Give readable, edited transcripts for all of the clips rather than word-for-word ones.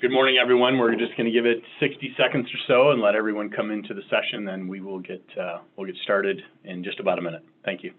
Good morning, everyone. We're just going to give it 60 seconds or so and let everyone come into the session, and we will get started in just about a minute. Thank you.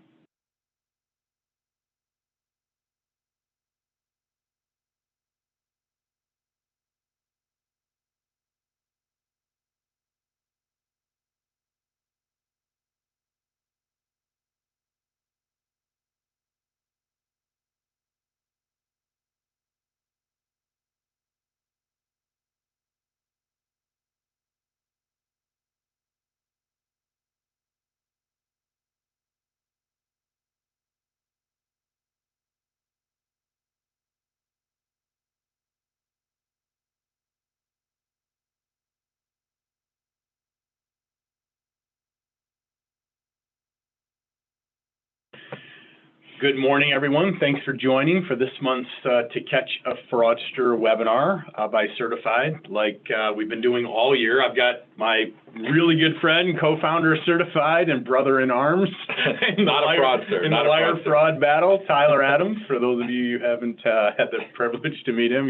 Good morning, everyone. Thanks for joining for this month's To Catch a Fraudster webinar by CertifID. Like we've been doing all year, I've got my really good friend, co-founder of CertifID and brother-in-arms in the liar fraud battle, Tyler Adams. For those of you who haven't had the privilege to meet him,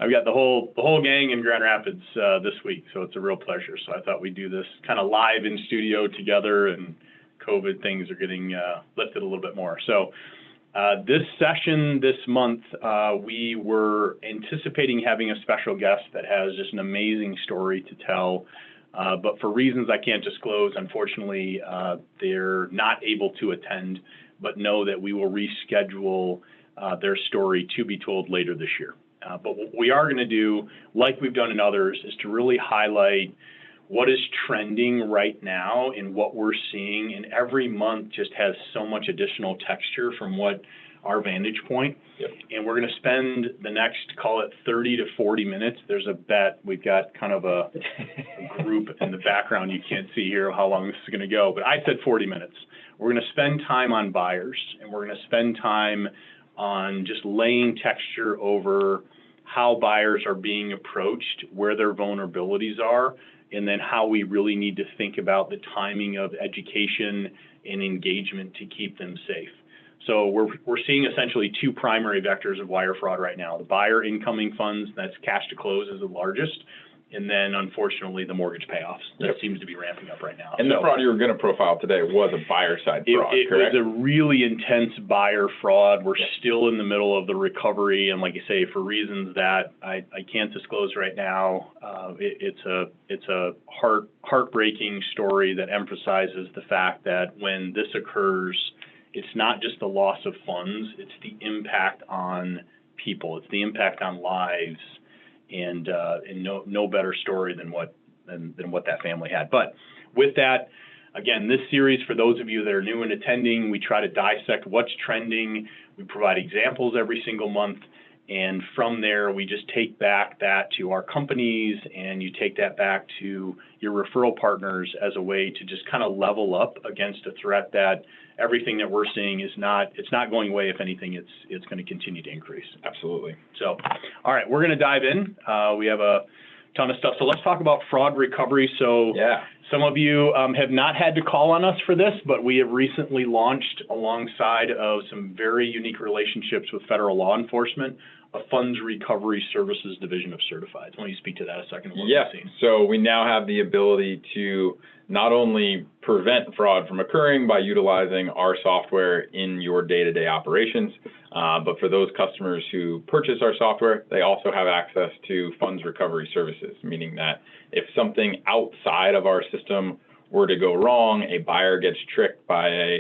I've got the whole gang in Grand Rapids this week, so it's a real pleasure. So I thought we'd do this kind of live in studio together, and COVID things are getting lifted a little bit more. So this session this month, we were anticipating having a special guest that has just an amazing story to tell, but for reasons I can't disclose, unfortunately, they're not able to attend, but know that we will reschedule their story to be told later this year. But what we are going to do, like we've done in others, is to really highlight what is trending right now and what we're seeing, and every month just has so much additional texture from what our vantage point. Yep. And we're going to spend the next, call it 30 to 40 minutes. There's a bet. We've got kind of a group in the background. You can't see here how long this is going to go, but I said 40 minutes. We're going to spend time on buyers, and we're going to spend time on just laying texture over how buyers are being approached, where their vulnerabilities are, and then how we really need to think about the timing of education and engagement to keep them safe. So we're seeing essentially two primary vectors of wire fraud right now. The buyer incoming funds, that's cash to close, is the largest, and then unfortunately the mortgage payoffs. That seems to be ramping up right now. And the fraud you were going to profile today was a buyer side fraud, correct? It was a really intense buyer fraud. We're still in the middle of the recovery, and like I say, for reasons that I can't disclose right now, it's a heartbreaking story that emphasizes the fact that when this occurs, it's not just the loss of funds, it's the impact on people, it's the impact on lives, and no better story than what that family had. But with that, again, this series, for those of you that are new and attending, we try to dissect what's trending. We provide examples every single month, and from there, we just take back that to our companies, and you take that back to your referral partners as a way to just kind of level up against a threat that everything that we're seeing is it's not going away. If anything, it's going to continue to increase. Absolutely. So, all right, we're going to dive in. We have a ton of stuff. So let's talk about fraud recovery. So some of you have not had to call on us for this, but we have recently launched, alongside of some very unique relationships with federal law enforcement, a funds recovery services division of CertifID. Why don't you speak to that a second? So we now have the ability to not only prevent fraud from occurring by utilizing our software in your day-to-day operations, but for those customers who purchase our software, they also have access to funds recovery services, meaning that if something outside of our system were to go wrong, a buyer gets tricked by a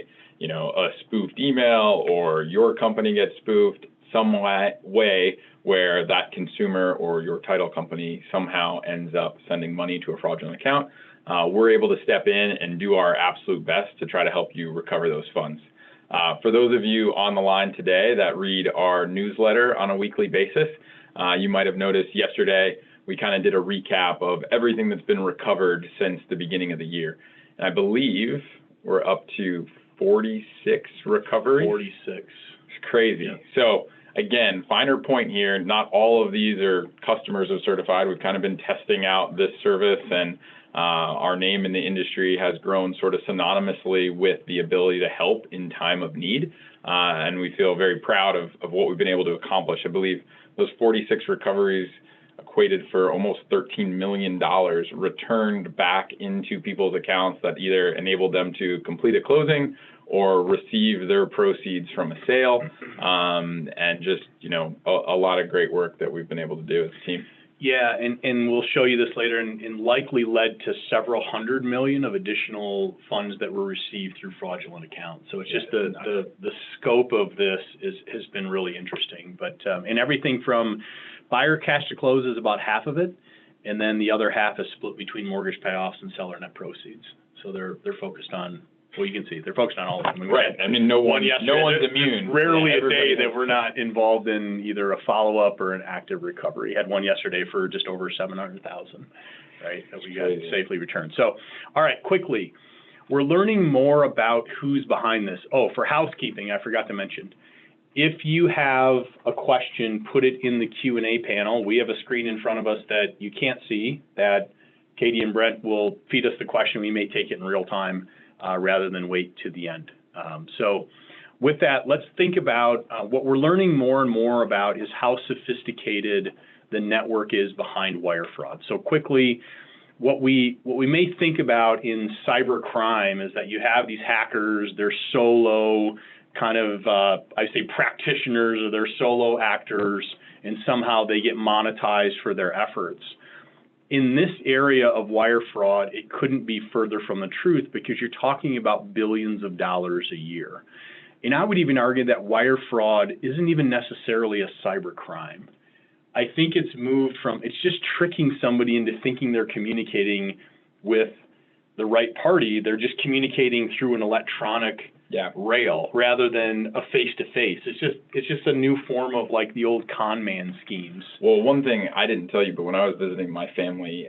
spoofed email, or your company gets spoofed, some way where that consumer or your title company somehow ends up sending money to a fraudulent account, we're able to step in and do our absolute best to try to help you recover those funds. For those of you on the line today that read our newsletter on a weekly basis, you might have noticed yesterday we kind of did a recap of everything that's been recovered since the beginning of the year. And I believe we're up to 46 recoveries. 46. It's crazy. Yeah. So again, finer point here, not all of these are customers of CertifID. We've kind of been testing out this service, and our name in the industry has grown sort of synonymously with the ability to help in time of need. And we feel very proud of what we've been able to accomplish. I believe those 46 recoveries equated for almost $13 million returned back into people's accounts that either enabled them to complete a closing or receive their proceeds from a sale, and just, a lot of great work that we've been able to do as a team. Yeah, and we'll show you this later, and likely led to several $100 million of additional funds that were received through fraudulent accounts. So it's just the scope of this has been really interesting. But and everything from buyer cash to close is about half of it, and then the other half is split between mortgage payoffs and seller net proceeds. So they're focused on. Well, you can see they're focused on all of them. Right. I mean, no one's immune. Rarely a day that we're not involved in either a follow-up or an active recovery. Had one yesterday for just over $700,000, right, that we got safely returned. So, all right, quickly, we're learning more about who's behind this. Oh, for housekeeping, I forgot to mention. If you have a question, put it in the Q&A panel. We have a screen in front of us that you can't see that Katie and Brent will feed us the question. We may take it in real time. Rather than wait to the end. So with that, let's think about what we're learning more and more about is how sophisticated the network is behind wire fraud. So quickly, what we may think about in cyber crime is that you have these hackers, they're solo kind of, I say practitioners, or they're solo actors, and somehow they get monetized for their efforts. In this area of wire fraud, it couldn't be further from the truth because you're talking about billions of dollars a year. And I would even argue that wire fraud isn't even necessarily a cyber crime. I think it's moved from, it's just tricking somebody into thinking they're communicating with the right party. They're just communicating through an electronic rail rather than a face-to-face. It's just a new form of like the old con man schemes. Well, one thing I didn't tell you, but when I was visiting my family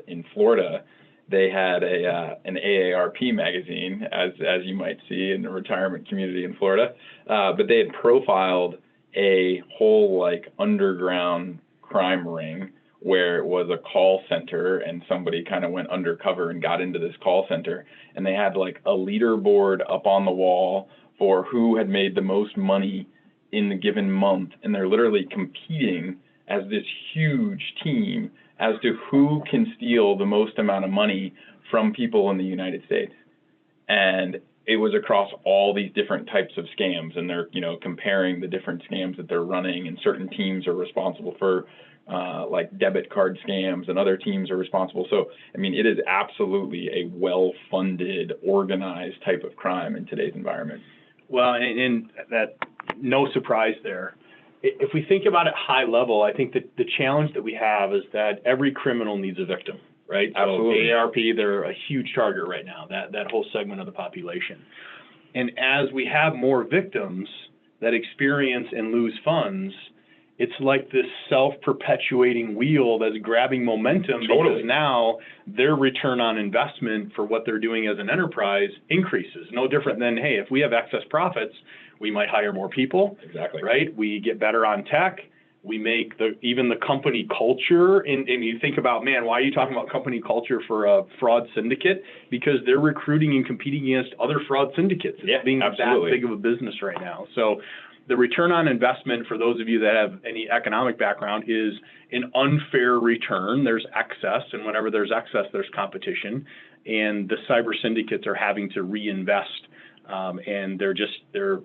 in Florida, they had an AARP magazine, as you might see in the retirement community in Florida, but they had profiled a whole like underground crime ring where it was a call center and somebody kind of went undercover and got into this call center, and they had like a leaderboard up on the wall for who had made the most money in the given month, and they're literally competing as this huge team as to who can steal the most amount of money from people in the United States. And it was across all these different types of scams, and they're comparing the different scams that they're running, and certain teams are responsible for like debit card scams, and other teams are responsible. So, I mean, it is absolutely a well-funded, organized type of crime in today's environment. Well, and that, no surprise there. If we think about it high level, I think that the challenge that we have is that every criminal needs a victim, right? Absolutely. So AARP, they're a huge target right now, that whole segment of the population. And as we have more victims that experience and lose funds, it's like this self-perpetuating wheel that's grabbing momentum. Totally. Because now their return on investment for what they're doing as an enterprise increases. No different than, hey, if we have excess profits, we might hire more people. Exactly. Right? We get better on tech. We make even the company culture, and you think about, man, why are you talking about company culture for a fraud syndicate? Because they're recruiting and competing against other fraud syndicates. It's being absolutely. that big of a business right now. So the return on investment, for those of you that have any economic background, is an unfair return. There's excess, and whenever there's excess, there's competition. And the cyber syndicates are having to reinvest, and they're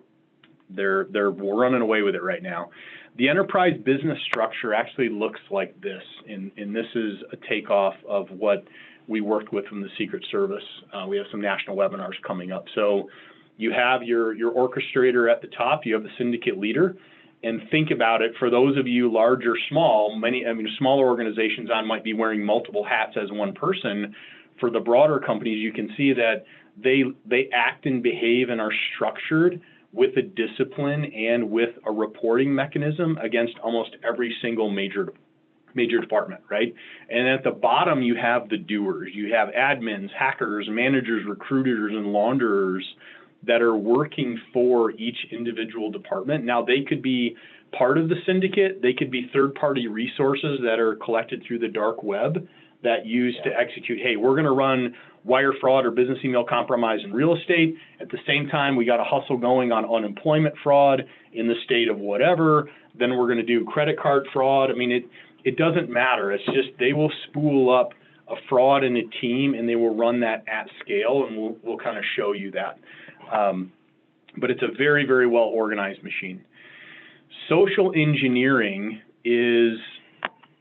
running away with it right now. The enterprise business structure actually looks like this, and this is a takeoff of what we worked with from the Secret Service. We have some national webinars coming up. So you have your orchestrator at the top, you have the syndicate leader, and think about it, for those of you large or small, smaller organizations might be wearing multiple hats as one person. For the broader companies, you can see that they act and behave and are structured with a discipline and with a reporting mechanism against almost every single major department, right? And at the bottom, you have the doers. You have admins, hackers, managers, recruiters, and launderers that are working for each individual department. Now, they could be part of the syndicate. They could be third-party resources that are collected through the dark web that use to execute, hey, we're going to run wire fraud or business email compromise in real estate. At the same time, we got a hustle going on unemployment fraud in the state of whatever. Then we're going to do credit card fraud. I mean, It doesn't matter. It's just they will spool up a fraud in a team, and they will run that at scale, and we'll kind of show you that. But it's a very, very well-organized machine. Social engineering is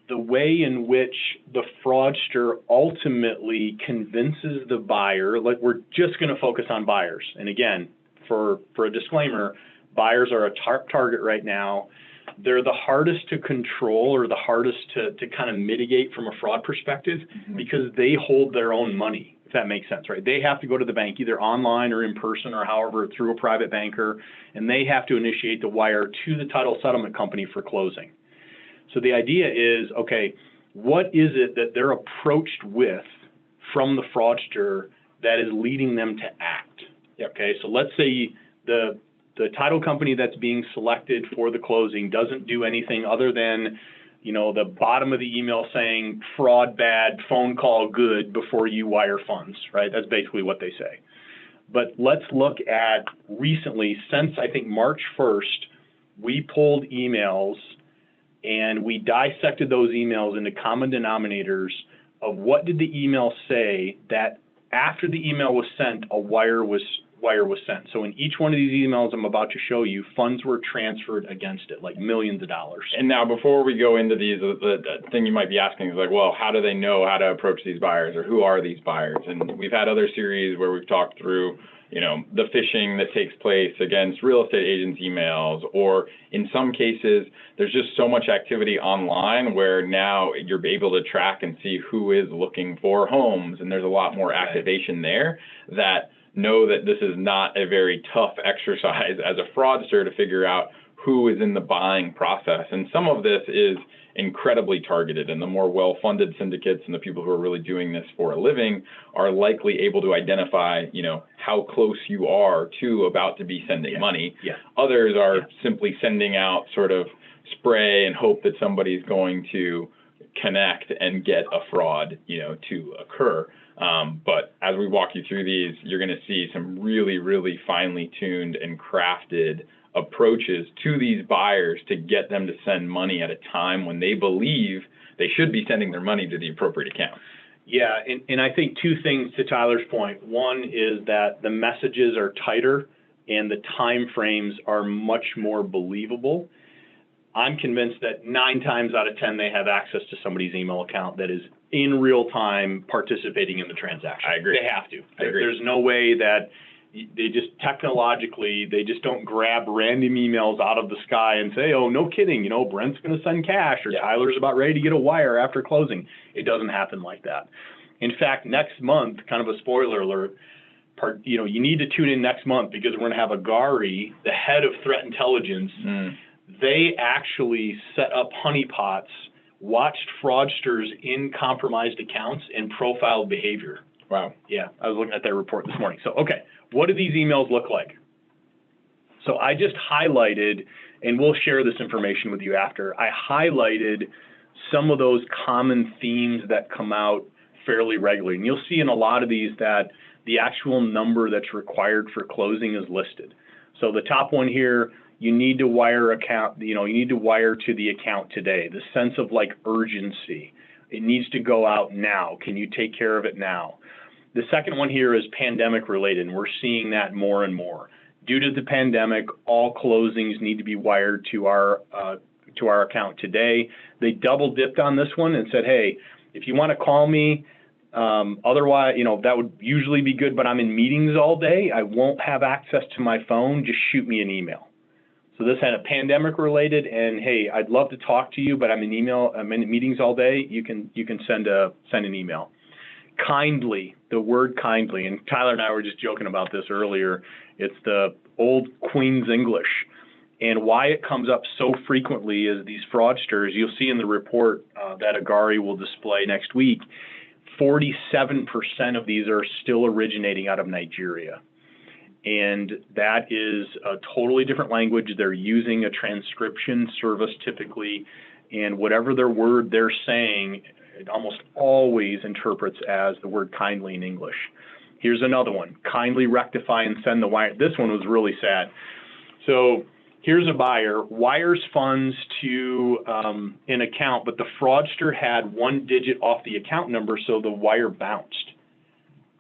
the way in which the fraudster ultimately convinces the buyer, like we're just going to focus on buyers. And again, for a disclaimer, buyers are a target right now. They're the hardest to control or the hardest to kind of mitigate from a fraud perspective because they hold their own money, if that makes sense, right? They have to go to the bank either online or in person or however through a private banker, and they have to initiate the wire to the title settlement company for closing. So the idea is, okay, what is it that they're approached with from the fraudster that is leading them to act? Okay, so let's say the title company that's being selected for the closing doesn't do anything other than, you know, the bottom of the email saying fraud bad, phone call good before you wire funds, right? That's basically what they say. But let's look at recently, since I think March 1st, we pulled emails and we dissected those emails into common denominators of what did the email say that after the email was sent, a wire was sent. So in each one of these emails I'm about to show you, funds were transferred against it, like millions of dollars. And now before we go into these, the thing you might be asking is like, well, how do they know how to approach these buyers, or who are these buyers? And we've had other series where we've talked through, you know, the phishing that takes place against real estate agents' emails, or in some cases, there's just so much activity online where now you're able to track and see who is looking for homes, and there's a lot more activation there that know that this is not a very tough exercise as a fraudster to figure out who is in the buying process. And some of this is incredibly targeted, and the more well-funded syndicates and the people who are really doing this for a living are likely able to identify, you know, how close you are to about to be sending money. Others are simply sending out sort of spray and hope that somebody's going to connect and get a fraud, you know, to occur. But as we walk you through these, you're going to see some really, really finely tuned and crafted approaches to these buyers to get them to send money at a time when they believe they should be sending their money to the appropriate account. Yeah, and I think two things to Tyler's point. One is that the messages are tighter and the time frames are much more believable. I'm convinced that 9 times out of 10 they have access to somebody's email account that is in real time participating in the transaction. I agree. They have to. I agree. There's no way that they just technologically, they just don't grab random emails out of the sky and say, oh, no kidding, you know, Brent's going to send cash, or Tyler's about ready to get a wire after closing. It doesn't happen like that. In fact, next month, kind of a spoiler alert, you know, you need to tune in next month because we're going to have Agari, the head of threat intelligence. They actually set up honeypots, watched fraudsters in compromised accounts, and profiled behavior. Wow. Yeah, I was looking at their report this morning. So, okay, what do these emails look like? So I just highlighted, and we'll share this information with you after, I highlighted some of those common themes that come out fairly regularly. And you'll see in a lot of these that the actual number that's required for closing is listed. So the top one here, you need to wire you need to wire to the account today. The sense of like urgency. It needs to go out now. Can you take care of it now? The second one here is pandemic related, and we're seeing that more and more. Due to the pandemic, all closings need to be wired to our account today. They double dipped on this one and said, hey, if you want to call me, otherwise, you know, that would usually be good, but I'm in meetings all day. I won't have access to my phone. Just shoot me an email. So this had a pandemic related, and hey, I'd love to talk to you, but I'm in meetings all day. You can send an email. Kindly, the word kindly, and Tyler and I were just joking about this earlier. It's the old Queen's English, and why it comes up so frequently is these fraudsters. You'll see in the report that Agari will display next week. 47% of these are still originating out of Nigeria. And that is a totally different language. They're using a transcription service typically, and whatever their word they're saying, it almost always interprets as the word kindly in English. Here's another one, kindly rectify and send the wire. This one was really sad. So here's a buyer, wires funds to an account, but the fraudster had one digit off the account number, so the wire bounced.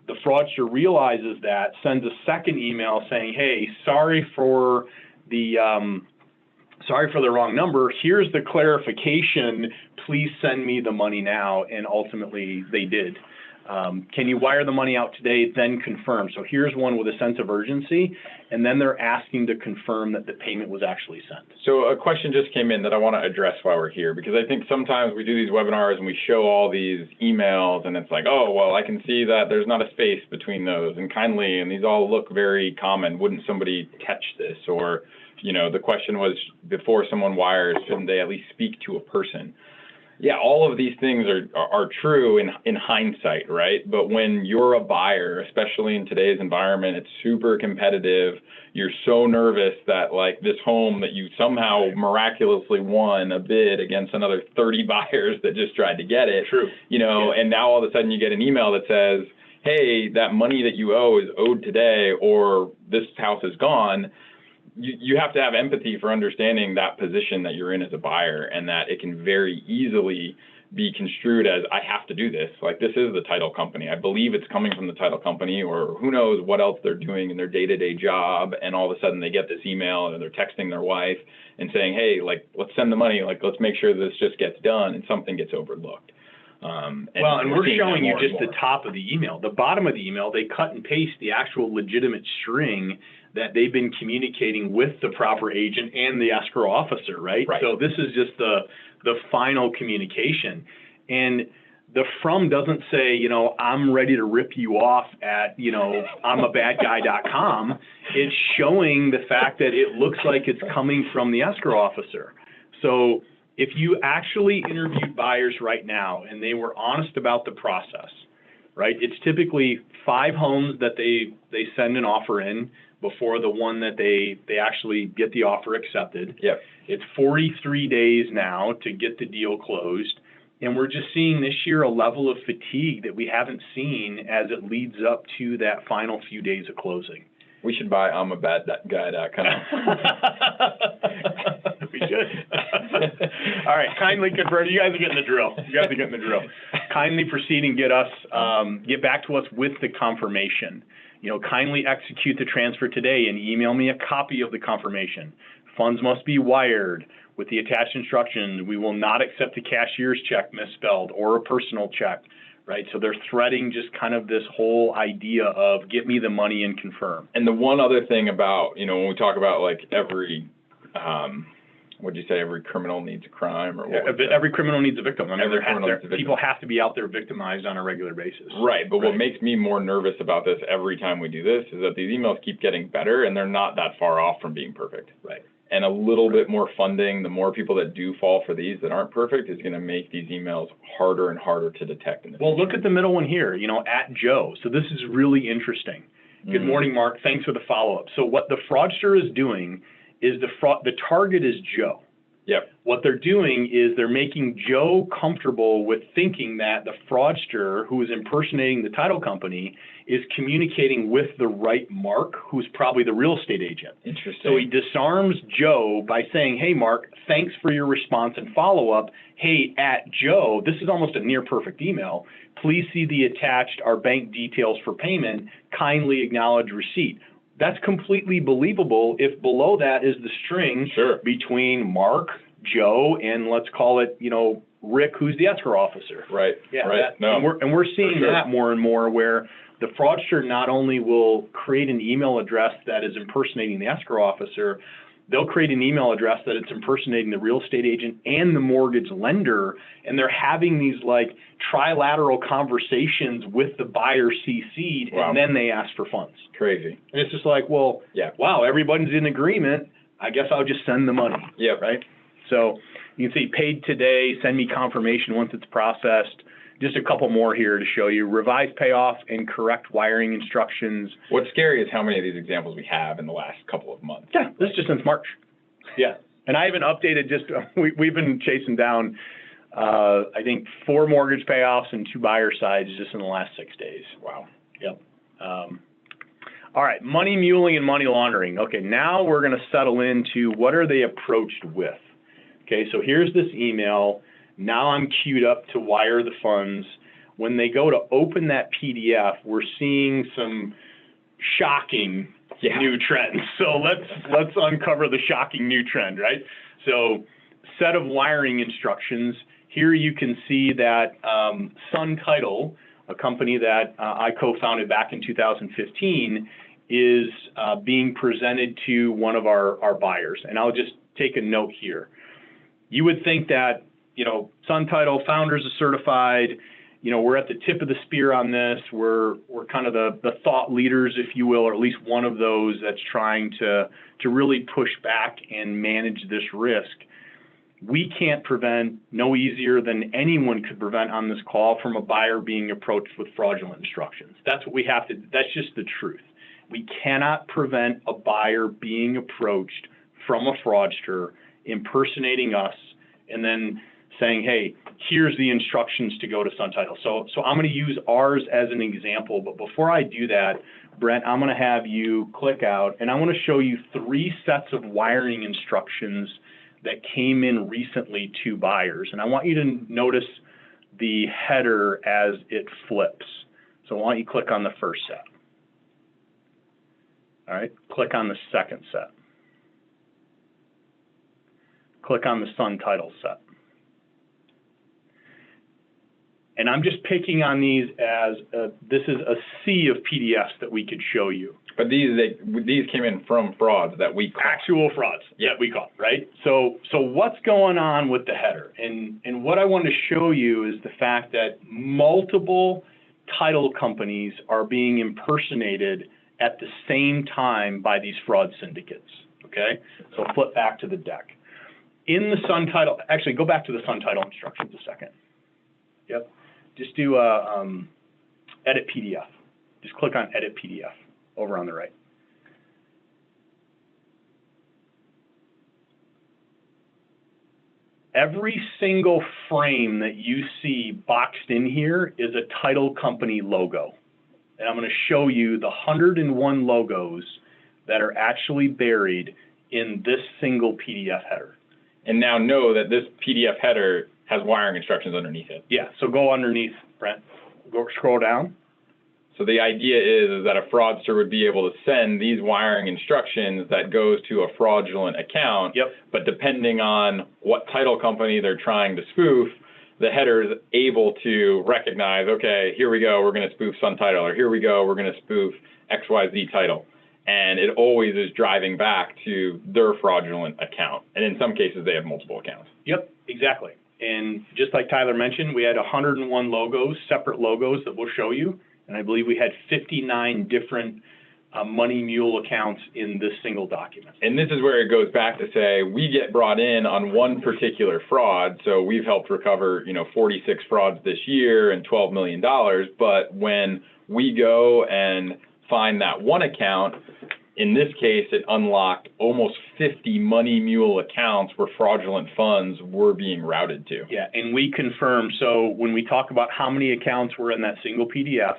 The fraudster realizes that, sends a second email saying, hey, sorry for the wrong number. Here's the clarification. Please send me the money now. And ultimately, they did. Can you wire the money out today, then confirm? So here's one with a sense of urgency, and then they're asking to confirm that the payment was actually sent. So a question just came in that I want to address while we're here, because I think sometimes we do these webinars and we show all these emails, and it's like, oh, well, I can see that there's not a space between those, and kindly, and these all look very common. Wouldn't somebody catch this? Or, you know, the question was, before someone wires, shouldn't they at least speak to a person? Yeah, all of these things are true in hindsight, right? But when you're a buyer, especially in today's environment, it's super competitive. You're so nervous that, like, this home that you somehow miraculously won a bid against another 30 buyers that just tried to get it. True. You know, and now all of a sudden you get an email that says, hey, that money that you owe is owed today, or this house is gone. You have to have empathy for understanding that position that you're in as a buyer, and that it can very easily be construed as, I have to do this. Like, this is the title company. I believe it's coming from the title company, or who knows what else they're doing in their day-to-day job. And all of a sudden they get this email, and they're texting their wife and saying, hey, like, let's send the money. Like, let's make sure this just gets done, and something gets overlooked. And we're showing you just the top of the email. The bottom of the email, they cut and paste the actual legitimate string that they've been communicating with the proper agent and the escrow officer, right? So this is just the final communication. And the from doesn't say, you know, I'm ready to rip you off at, you know, I'mABadGuy.com. It's showing the fact that it looks like it's coming from the escrow officer. So if you actually interviewed buyers right now and they were honest about the process, right? It's typically 5 homes that they send an offer in before the one that they actually get the offer accepted. Yep. It's 43 days now to get the deal closed. And we're just seeing this year a level of fatigue that we haven't seen as it leads up to that final few days of closing. We should buy I'mABadGuy.com. We should. All right, kindly confirm. You guys are getting the drill. Kindly proceed and get back to us with the confirmation. You know, kindly execute the transfer today and email me a copy of the confirmation. Funds must be wired with the attached instructions. We will not accept a cashier's check misspelled or a personal check, right? So they're threading just kind of this whole idea of get me the money and confirm. And the one other thing about, you know, when we talk about like every, what'd you say, every criminal needs a crime, or what? Every criminal needs a victim. I mean, people have to be out there victimized on a regular basis. Right, but what makes me more nervous about this every time we do this is that these emails keep getting better, and they're not that far off from being perfect. Right. And a little bit more funding, the more people that do fall for these that aren't perfect, is going to make these emails harder and harder to detect in the future. Well, look at the middle one here, you know, at Joe. So this is really interesting. Good morning, Mark. Thanks for the follow-up. So what the fraudster is doing is the target is Joe. Yep. What they're doing is they're making Joe comfortable with thinking that the fraudster who is impersonating the title company is communicating with the right Mark, who's probably the real estate agent. Interesting. So he disarms Joe by saying, hey, Mark, thanks for your response and follow-up. Hey, at Joe, this is almost a near-perfect email. Please see the attached our bank details for payment. Kindly acknowledge receipt. That's completely believable if below that is the string between Mark, Joe, and let's call it, you know, Rick, who's the escrow officer. Right. Yeah. Right. And we're seeing that more and more, where the fraudster not only will create an email address that is impersonating the escrow officer, they'll create an email address that it's impersonating the real estate agent and the mortgage lender, and they're having these like trilateral conversations with the buyer CC'd, and then they ask for funds. Crazy. And it's just like, well, wow, everybody's in agreement. I guess I'll just send the money. Yeah. Right? So you can see paid today, send me confirmation once it's processed. Just a couple more here to show you. Revised payoff and correct wiring instructions. What's scary is how many of these examples we have in the last couple of months. Yeah, this is just since March. Yeah. And I haven't updated, we've been chasing down, I think, 4 mortgage payoffs and 2 buyer sides just in the last 6 days. Wow. Yep. All right, money muling and money laundering. Okay, now we're going to settle into what are they approached with. Okay, so here's this email. Now I'm queued up to wire the funds. When they go to open that PDF, we're seeing some shocking new trends. So let's uncover the shocking new trend, right? So set of wiring instructions. Here you can see that Sun Title, a company that I co-founded back in 2015, is being presented to one of our buyers. And I'll just take a note here. You would think that, Sun Title founders are certified, we're at the tip of the spear on this. We're kind of the thought leaders, if you will, or at least one of those that's trying to really push back and manage this risk. We can't prevent, no easier than anyone could prevent on this call, from a buyer being approached with fraudulent instructions. That's what we have to, that's just the truth. We cannot prevent a buyer being approached from a fraudster impersonating us and then saying, hey, here's the instructions to go to Sun Title. So I'm going to use ours as an example, but before I do that, Brent, I'm going to have you click out, and I want to show you 3 sets of wiring instructions that came in recently to buyers. And I want you to notice the header as it flips. So why don't you click on the first set? All right, click on the second set. Click on the Sun Title set. And I'm just picking on these as this is a sea of PDFs that we could show you. But these came in from frauds that we caught. Actual frauds that we caught, right? So what's going on with the header? And what I want to show you is the fact that multiple title companies are being impersonated at the same time by these fraud syndicates, okay? So flip back to the deck. In the Sun Title, actually go back to the Sun Title instructions a second. Yep. Just do edit PDF. Just click on edit PDF over on the right. Every single frame that you see boxed in here is a title company logo. And I'm going to show you the 101 logos that are actually buried in this single PDF header. And now know that this PDF header has wiring instructions underneath it. Yeah, so go underneath, Brent. Go scroll down. So the idea is that a fraudster would be able to send these wiring instructions that goes to a fraudulent account. Yep. But depending on what title company they're trying to spoof, the header is able to recognize, okay, here we go, we're going to spoof Sun Title, or here we go, we're going to spoof XYZ title. And it always is driving back to their fraudulent account. And in some cases, they have multiple accounts. Yep, exactly. And just like Tyler mentioned, we had 101 logos, separate logos that we'll show you. And I believe we had 59 different money mule accounts in this single document. And this is where it goes back to say, we get brought in on one particular fraud. So we've helped recover, 46 frauds this year and $12 million. But when we go and find that one account, in this case, it unlocked almost 50 money mule accounts where fraudulent funds were being routed to. Yeah, and we confirm. So when we talk about how many accounts were in that single PDF,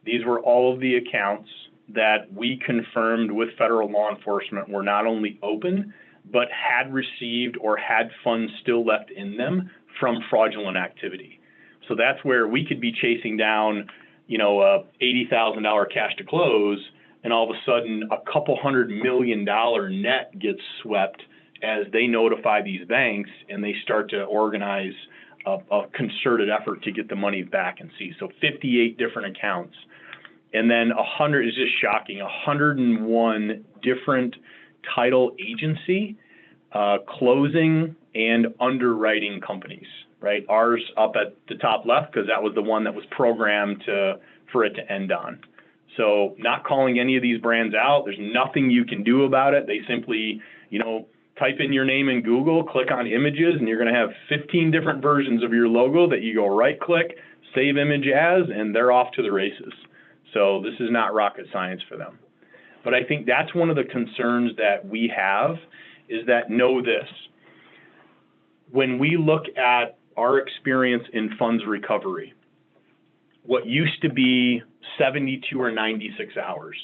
these were all of the accounts that we confirmed with federal law enforcement were not only open, but had received or had funds still left in them from fraudulent activity. So that's where we could be chasing down, a $80,000 cash to close, and all of a sudden a couple $100 million net gets swept as they notify these banks and they start to organize a concerted effort to get the money back and seize. So 58 different accounts. And then 100 is just shocking, 101 different title agency, closing, and underwriting companies, right? Ours up at the top left because that was the one that was programmed for it to end on. So not calling any of these brands out. There's nothing you can do about it. They simply, type in your name in Google, click on images, and you're going to have 15 different versions of your logo that you go right-click, save image as, and they're off to the races. So this is not rocket science for them. But I think that's one of the concerns that we have is that know this. When we look at our experience in funds recovery, what used to be 72 or 96 hours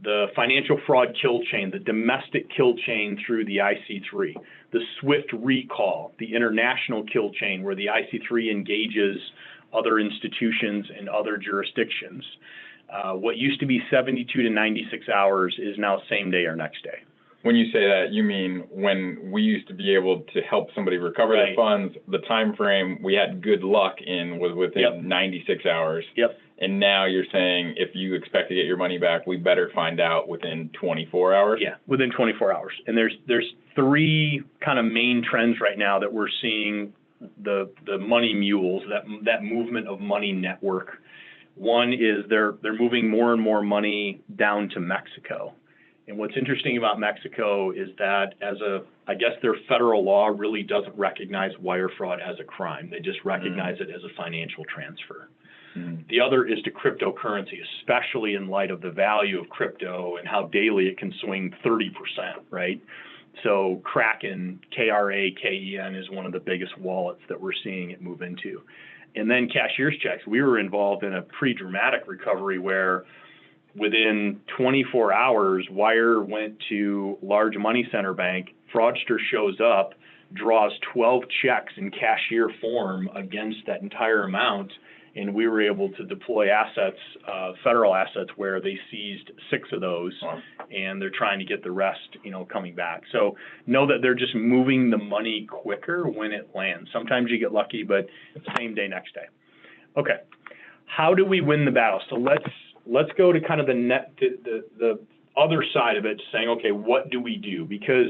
the financial fraud kill chain, the domestic kill chain through the IC3, the SWIFT recall, the international kill chain where the IC3 engages other institutions and other jurisdictions. What used to be 72 to 96 hours is now same day or next day. When you say that, you mean when we used to be able to help somebody recover their funds, the time frame we had good luck in was within 96 hours. And now you're saying if you expect to get your money back, we better find out within 24 hours? Yeah, within 24 hours. And there's three kind of main trends right now that we're seeing the money mules, that movement of money network. One is they're moving more and more money down to Mexico. And what's interesting about Mexico is that I guess their federal law really doesn't recognize wire fraud as a crime. They just recognize it as a financial transfer. The other is to cryptocurrency, especially in light of the value of crypto and how daily it can swing 30%, right? So Kraken, K-R-A-K-E-N, is one of the biggest wallets that we're seeing it move into. And then cashier's checks. We were involved in a pretty dramatic recovery where within 24 hours, wire went to large money center bank, fraudster shows up, draws 12 checks in cashier form against that entire amount, and we were able to deploy assets, federal assets, where they seized 6 of those, and they're trying to get the rest, coming back. So know that they're just moving the money quicker when it lands. Sometimes you get lucky, but it's same day, next day. Okay, how do we win the battle? So let's go to kind of the other side of it, saying, okay, what do we do? Because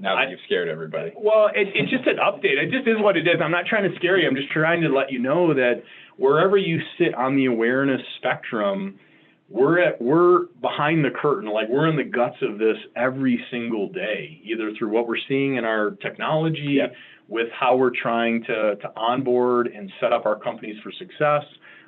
now that you've scared everybody. Well, it's just an update. It just is what it is. I'm not trying to scare you. I'm just trying to let you know that wherever you sit on the awareness spectrum, we're behind the curtain. Like, we're in the guts of this every single day, either through what we're seeing in our technology, with how we're trying to onboard and set up our companies for success,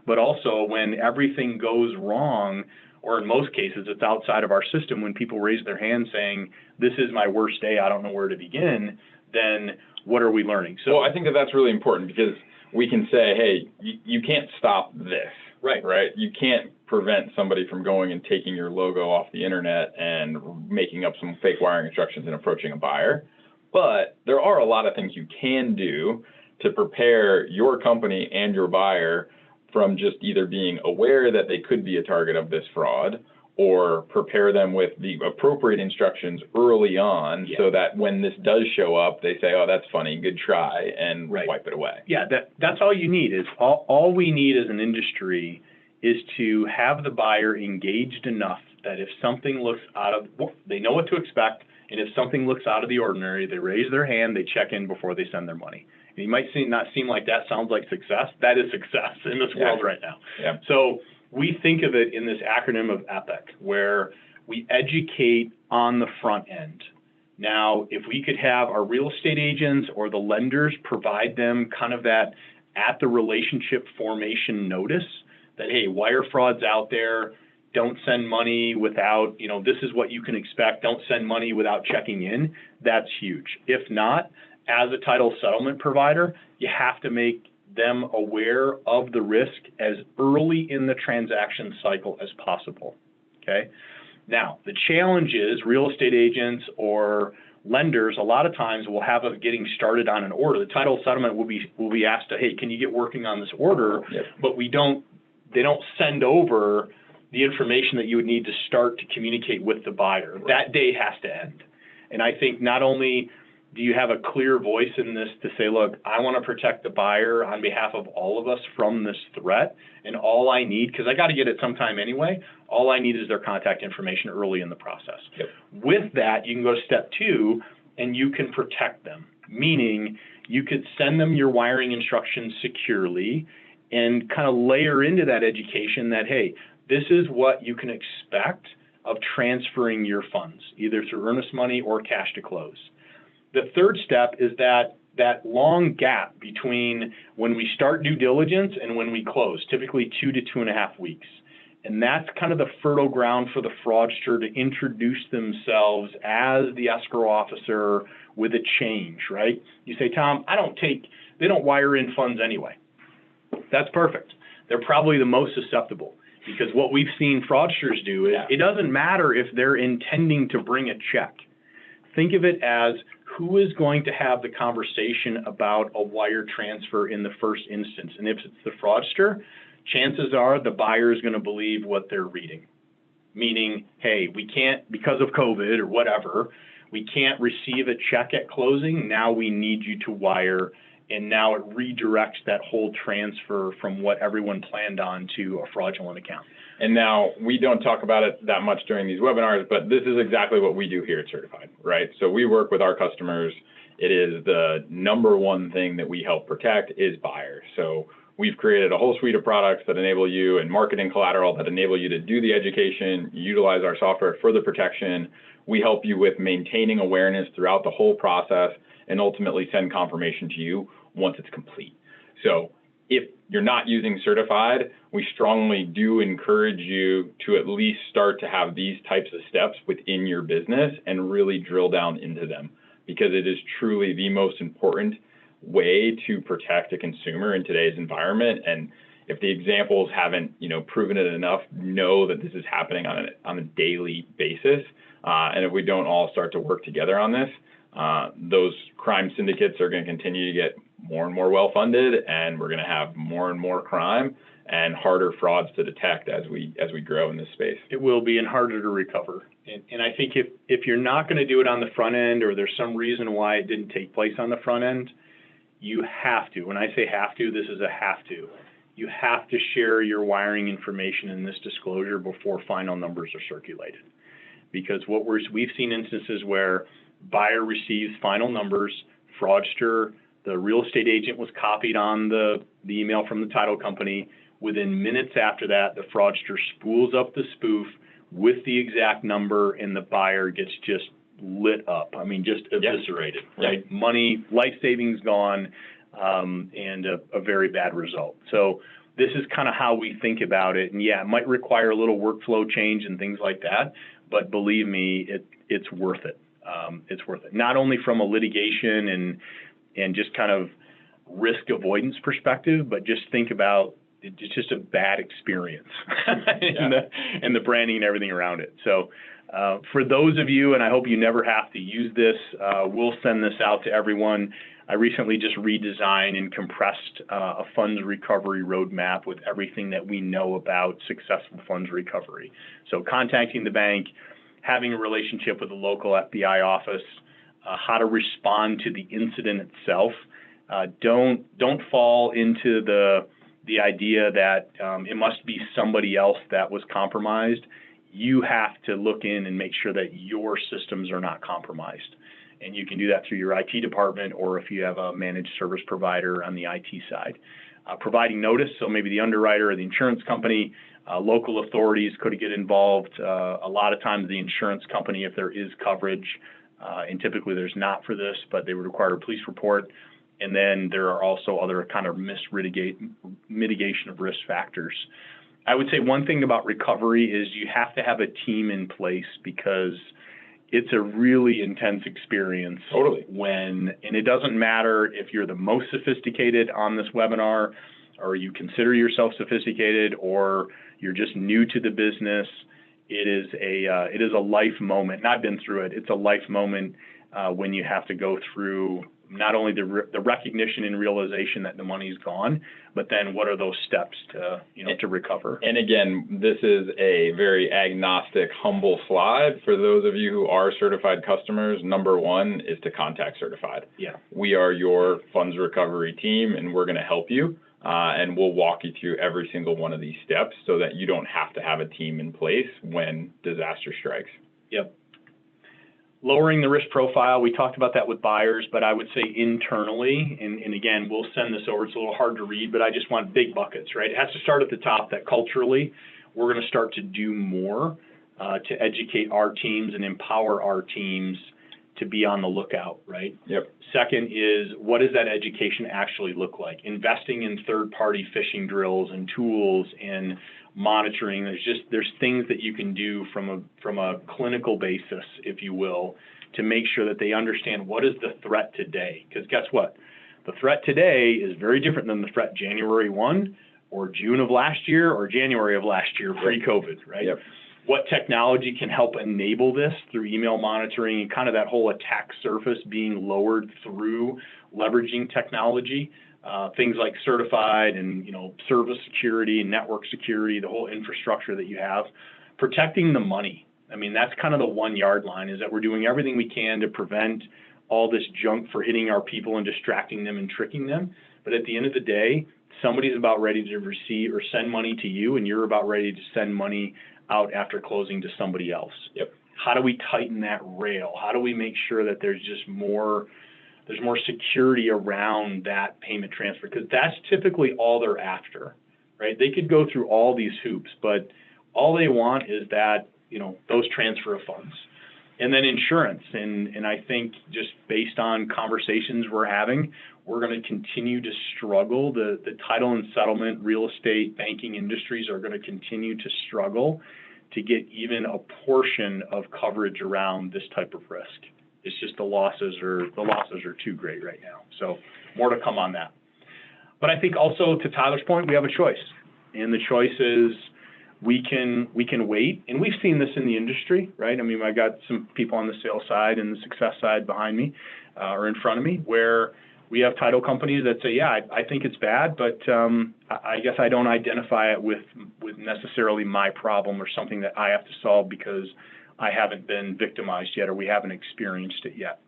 but also when everything goes wrong, or in most cases, it's outside of our system, when people raise their hand saying, this is my worst day, I don't know where to begin, then what are we learning? So, well, I think that's really important, because we can say, hey, you can't stop this. Right. You can't prevent somebody from going and taking your logo off the internet and making up some fake wiring instructions and approaching a buyer. But there are a lot of things you can do to prepare your company and your buyer from just either being aware that they could be a target of this fraud, or prepare them with the appropriate instructions early on, so that when this does show up, they say, oh, that's funny, good try, and wipe it away. Yeah, that's all you need. Is all we need as an industry is to have the buyer engaged enough that if something looks they know what to expect, and if something looks out of the ordinary, they raise their hand, they check in before they send their money. And you might not seem like that sounds like success. That is success in this world right now. So we think of it in this acronym of EPIC, where we educate on the front end. Now, if we could have our real estate agents or the lenders provide them kind of that at the relationship formation notice that, hey, wire fraud's out there, don't send money without, this is what you can expect, don't send money without checking in, that's huge. If not, as a title settlement provider, you have to make them aware of the risk as early in the transaction cycle as possible, okay? Now, the challenge is real estate agents or lenders a lot of times will have us getting started on an order. The title settlement will be asked to, hey, can you get working on this order? But they don't send over the information that you would need to start to communicate with the buyer. That day has to end. And I think not only do you have a clear voice in this to say, look, I want to protect the buyer on behalf of all of us from this threat, and all I need, because I got to get it sometime anyway, all I need is their contact information early in the process. With that, you can go to step 2, and you can protect them, meaning you could send them your wiring instructions securely and kind of layer into that education that, hey, this is what you can expect of transferring your funds, either through earnest money or cash to close. The third step is that long gap between when we start due diligence and when we close, typically 2 to 2.5 weeks. And that's kind of the fertile ground for the fraudster to introduce themselves as the escrow officer with a change, right? You say, Tom, they don't wire in funds anyway. That's perfect. They're probably the most susceptible. Because what we've seen fraudsters do is, it doesn't matter if they're intending to bring a check. Think of it as who is going to have the conversation about a wire transfer in the first instance. And if it's the fraudster, chances are the buyer is going to believe what they're reading. Meaning, hey, we can't, because of COVID or whatever, we can't receive a check at closing. Now we need you to wire. And now it redirects that whole transfer from what everyone planned on to a fraudulent account. And now we don't talk about it that much during these webinars, but this is exactly what we do here at CertifID, right? So we work with our customers. It is the number one thing that we help protect is buyers. So we've created a whole suite of products that enable you, and marketing collateral that enable you to do the education, utilize our software for the protection. We help you with maintaining awareness throughout the whole process and ultimately send confirmation to you once it's complete. So if you're not using CertifID, we strongly do encourage you to at least start to have these types of steps within your business and really drill down into them, because it is truly the most important way to protect a consumer in today's environment. And if the examples haven't, proven it enough, know that this is happening on a daily basis. And if we don't all start to work together on this, those crime syndicates are going to continue to get more and more well-funded, and we're going to have more and more crime and harder frauds to detect as we grow in this space. It will be, and harder to recover. And I think if you're not going to do it on the front end, or there's some reason why it didn't take place on the front end, you have to. When I say have to, this is a have to. You have to share your wiring information in this disclosure before final numbers are circulated. Because we've seen instances where buyer receives final numbers, fraudster, the real estate agent was copied on the email from the title company. Within minutes after that, the fraudster spools up the spoof with the exact number, and the buyer gets just lit up. I mean, just eviscerated, right? Money, life savings gone, and a very bad result. So this is kind of how we think about it. And yeah, it might require a little workflow change and things like that, but believe me, it's worth it. It's worth it. Not only from a litigation and just kind of risk avoidance perspective, but just think about it's just a bad experience and the branding and everything around it. So for those of you, and I hope you never have to use this, we'll send this out to everyone. I recently just redesigned and compressed a funds recovery roadmap with everything that we know about successful funds recovery. So contacting the bank, having a relationship with a local FBI office, how to respond to the incident itself. Don't fall into the idea that it must be somebody else that was compromised. You have to look in and make sure that your systems are not compromised. And you can do that through your IT department, or if you have a managed service provider on the IT side. Providing notice, so maybe the underwriter or the insurance company, local authorities could get involved. A lot of times the insurance company, if there is coverage, and typically there's not for this, but they would require a police report. And then there are also other kind of mitigation of risk factors. I would say one thing about recovery is you have to have a team in place, because it's a really intense experience. Totally. And it doesn't matter if you're the most sophisticated on this webinar, or you consider yourself sophisticated, or you're just new to the business. It is a life moment. And I've been through it. It's a life moment when you have to go through not only the recognition and realization that the money's gone, but then what are those steps to recover. And again, this is a very agnostic, humble slide. For those of you who are certified customers, number one is to contact CertifID. Yeah. We are your funds recovery team, and we're going to help you. And we'll walk you through every single one of these steps so that you don't have to have a team in place when disaster strikes. Yep. Lowering the risk profile, we talked about that with buyers, but I would say internally, and again, we'll send this over, it's a little hard to read, but I just want big buckets, right? It has to start at the top, that culturally, we're going to start to do more to educate our teams and empower our teams to be on the lookout, right? Yep. Second is, what does that education actually look like? Investing in third-party phishing drills and tools and monitoring. There's things that you can do from a clinical basis, if you will, to make sure that they understand what is the threat today. Because guess what? The threat today is very different than the threat January 1 or June of last year or January of last year, pre-COVID, right? Yep. What technology can help enable this through email monitoring and kind of that whole attack surface being lowered through leveraging technology, things like CertifID and, service security and network security, the whole infrastructure that you have, protecting the money. I mean, that's kind of the 1 yard line, is that we're doing everything we can to prevent all this junk for hitting our people and distracting them and tricking them. But at the end of the day, somebody's about ready to receive or send money to you, and you're about ready to send money out after closing to somebody else. Yep. How do we tighten that rail? How do we make sure that there's more security around that payment transfer? Because that's typically all they're after, right? They could go through all these hoops, but all they want is that, those transfer of funds. And then insurance, and I think just based on conversations we're having, we're going to continue to struggle. The title and settlement, real estate, banking industries are going to continue to struggle to get even a portion of coverage around this type of risk. It's just the losses are too great right now. So more to come on that. But I think also, to Tyler's point, we have a choice, and the choice is we can wait, and we've seen this in the industry, right? I mean, I got some people on the sales side and the success side behind me or in front of me, where we have title companies that say, yeah, I think it's bad, but I guess I don't identify it with necessarily my problem or something that I have to solve because I haven't been victimized yet or we haven't experienced it yet.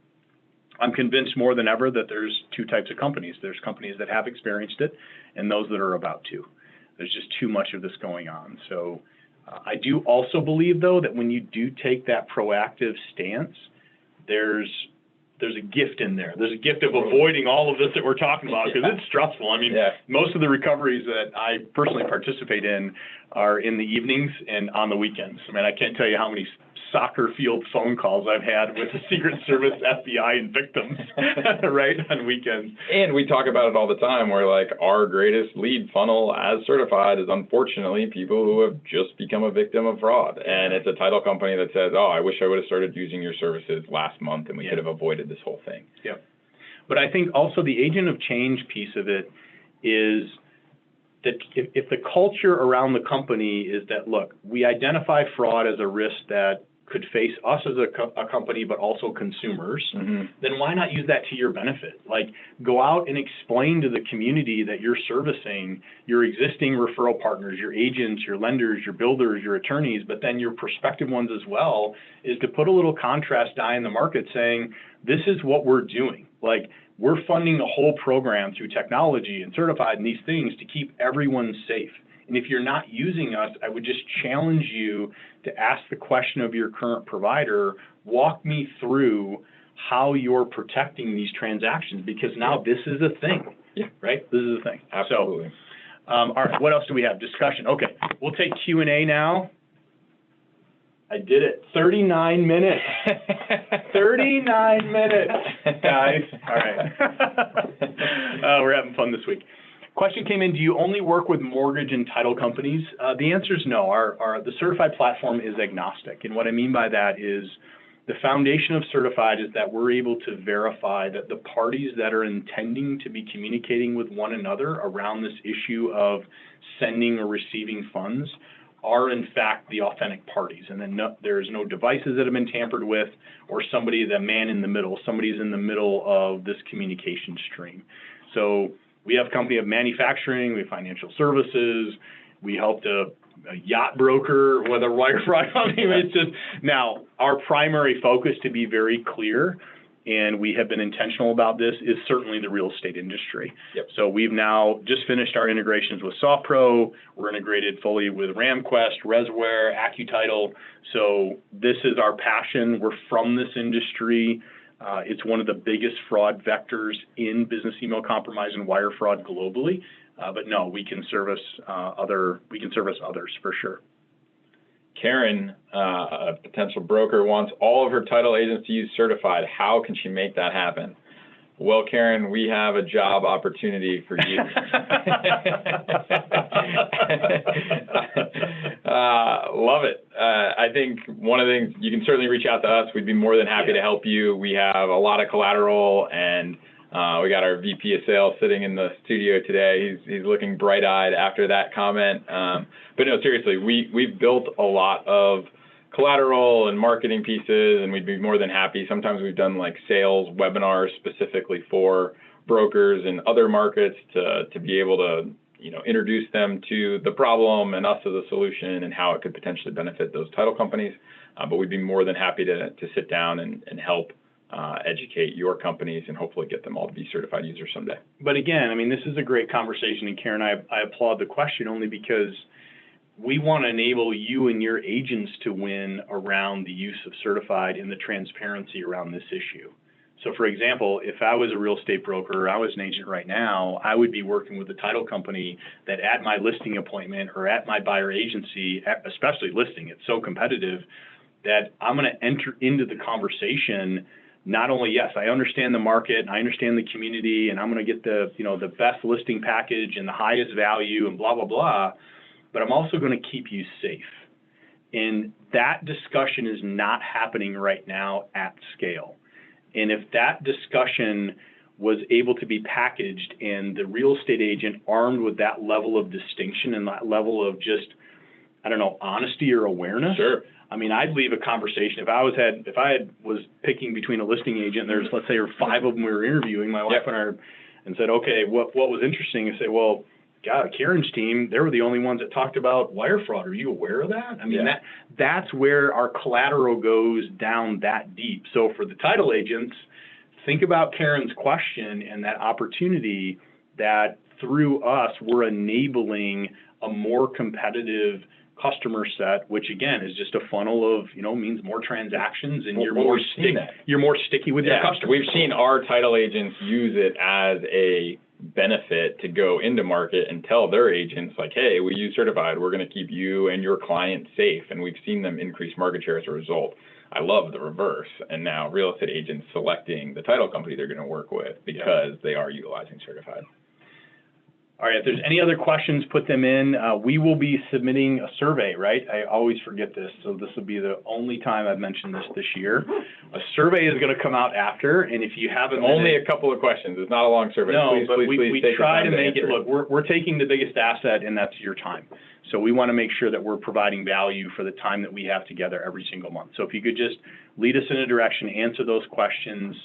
I'm convinced more than ever that there's two types of companies. There's companies that have experienced it and those that are about to. There's just too much of this going on. So I do also believe, though, that when you do take that proactive stance, there's a gift in there. There's a gift of avoiding all of this that we're talking about, because it's stressful. I mean, most of the recoveries that I personally participate in are in the evenings and on the weekends. I mean, I can't tell you how many soccer field phone calls I've had with the Secret Service, FBI, and victims, right, on weekends. And we talk about it all the time, where like our greatest lead funnel as certified is unfortunately people who have just become a victim of fraud. And it's a title company that says, oh, I wish I would have started using your services last month and we could have avoided this whole thing. Yeah. But I think also the agent of change piece of it is that if the culture around the company is that, look, we identify fraud as a risk that could face us as a company, but also consumers, then why not use that to your benefit? Like, go out and explain to the community that you're servicing your existing referral partners, your agents, your lenders, your builders, your attorneys, but then your prospective ones as well, is to put a little contrast die in the market saying, this is what we're doing. Like, we're funding the whole program through technology and CertifID and these things to keep everyone safe. And if you're not using us, I would just challenge you to ask the question of your current provider, walk me through how you're protecting these transactions, because now this is a thing, right? This is a thing. Absolutely. So, all right, what else do we have? Discussion. Okay, we'll take Q&A now. I did it. 39 minutes. 39 minutes, guys. All right. We're having fun this week. Question came in, do you only work with mortgage and title companies? The answer is no. The certified platform is agnostic. And what I mean by that is the foundation of certified is that we're able to verify that the parties that are intending to be communicating with one another around this issue of sending or receiving funds are in fact the authentic parties. And then there's no devices that have been tampered with, or somebody, the man in the middle, somebody's in the middle of this communication stream. So we have a company of manufacturing, we have financial services, we helped a yacht broker with a wire fraud company. It's just, now, our primary focus, to be very clear, and we have been intentional about this, is certainly the real estate industry. So we've now just finished our integrations with SoftPro. We're integrated fully with RamQuest, ResWare, AccuTitle. So this is our passion. We're from this industry. It's one of the biggest fraud vectors in business email compromise and wire fraud globally. But no, we can service others for sure. Karen, a potential broker, wants all of her title agents to use certified. How can she make that happen? Well, Karen, we have a job opportunity for you. Love it. I think one of the things, you can certainly reach out to us. We'd be more than happy to help you. We have a lot of collateral and We got our VP of sales sitting in the studio today. He's looking bright-eyed after that comment. But no, seriously, we've built a lot of collateral and marketing pieces, and we'd be more than happy. Sometimes we've done like sales webinars specifically for brokers in other markets to be able to, introduce them to the problem and us as a solution and how it could potentially benefit those title companies. But we'd be more than happy to sit down and help educate your companies and hopefully get them all to be certified users someday. But again, I mean, this is a great conversation, and Karen, I applaud the question only because we want to enable you and your agents to win around the use of certified and the transparency around this issue. So for example, if I was a real estate broker, or I was an agent right now, I would be working with a title company that at my listing appointment or at my buyer agency, especially listing, it's so competitive that I'm going to enter into the conversation. Not only, yes, I understand the market, I understand the community, and I'm going to get the, the best listing package and the highest value and blah, blah, blah, but I'm also going to keep you safe. And that discussion is not happening right now at scale. And if that discussion was able to be packaged and the real estate agent armed with that level of distinction and that level of just, honesty or awareness. Sure. I mean, I'd leave a conversation if I was picking between a listing agent. There's, let's say, 5 of them we were interviewing, my wife and I, and said, okay, what was interesting is say, well, God, Karen's team, they were the only ones that talked about wire fraud. Are you aware of that? I mean, that's where our collateral goes down that deep. So for the title agents, think about Karen's question and that opportunity that through us, we're enabling a more competitive customer set, which again is just a funnel of, means more transactions, and you're more sticky with your customers. We've seen our title agents use it as a benefit to go into market and tell their agents like, hey, we use certified, we're going to keep you and your client safe, and we've seen them increase market share as a result. I love the reverse, and now real estate agents selecting the title company they're going to work with because they are utilizing certified. All right, if there's any other questions, put them in. We will be submitting a survey, right? I always forget this, so this will be the only time I've mentioned this year. A survey is going to come out after, and if you haven't... Only a couple of questions. It's not a long survey. No, please, but please, we try to make it, look, we're taking the biggest asset, and that's your time. So we want to make sure that we're providing value for the time that we have together every single month. So if you could just lead us in a direction, answer those questions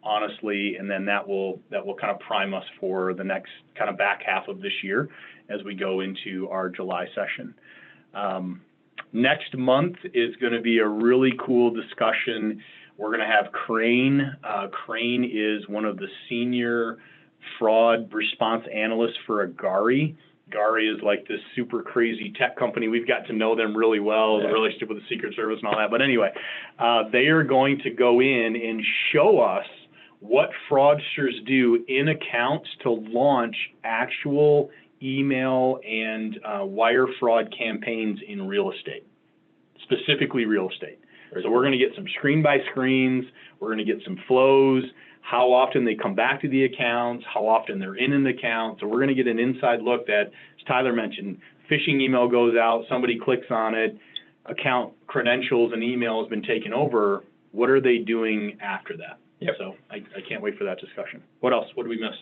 honestly, and then that will kind of prime us for the next kind of back half of this year as we go into our July session. Next month is going to be a really cool discussion. We're going to have Crane. Crane is one of the senior fraud response analysts for Agari. Agari is like this super crazy tech company. We've got to know them really well, the relationship with the Secret Service and all that. But anyway, they are going to go in and show us what fraudsters do in accounts to launch actual email and wire fraud campaigns in real estate, specifically real estate. So we're going to get some screen by screens, we're going to get some flows, how often they come back to the accounts, how often they're in an account. So we're going to get an inside look that, as Tyler mentioned, phishing email goes out, somebody clicks on it, account credentials and email has been taken over. What are they doing after that? So I can't wait for that discussion. What else? What did we miss?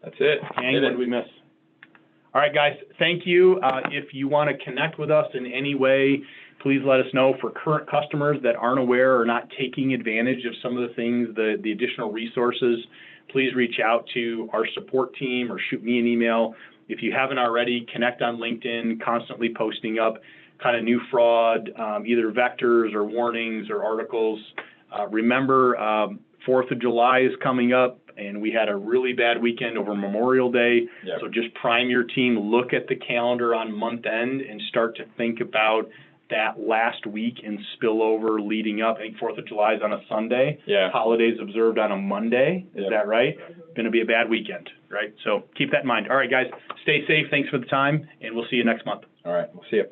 That's it. What did we miss? All right, guys, thank you. If you want to connect with us in any way, please let us know. For current customers that aren't aware or not taking advantage of some of the things, the additional resources, please reach out to our support team or shoot me an email. If you haven't already, connect on LinkedIn, constantly posting up kind of new fraud, either vectors or warnings or articles. Remember, 4th of July is coming up, and we had a really bad weekend over Memorial Day. So just prime your team, look at the calendar on month end, and start to think about that last week and spill over leading up. I think 4th of July is on a Sunday. Holidays observed on a Monday. Is that right? Going to be a bad weekend, right? So keep that in mind. All right, guys, stay safe. Thanks for the time, and we'll see you next month. All right, we'll see you.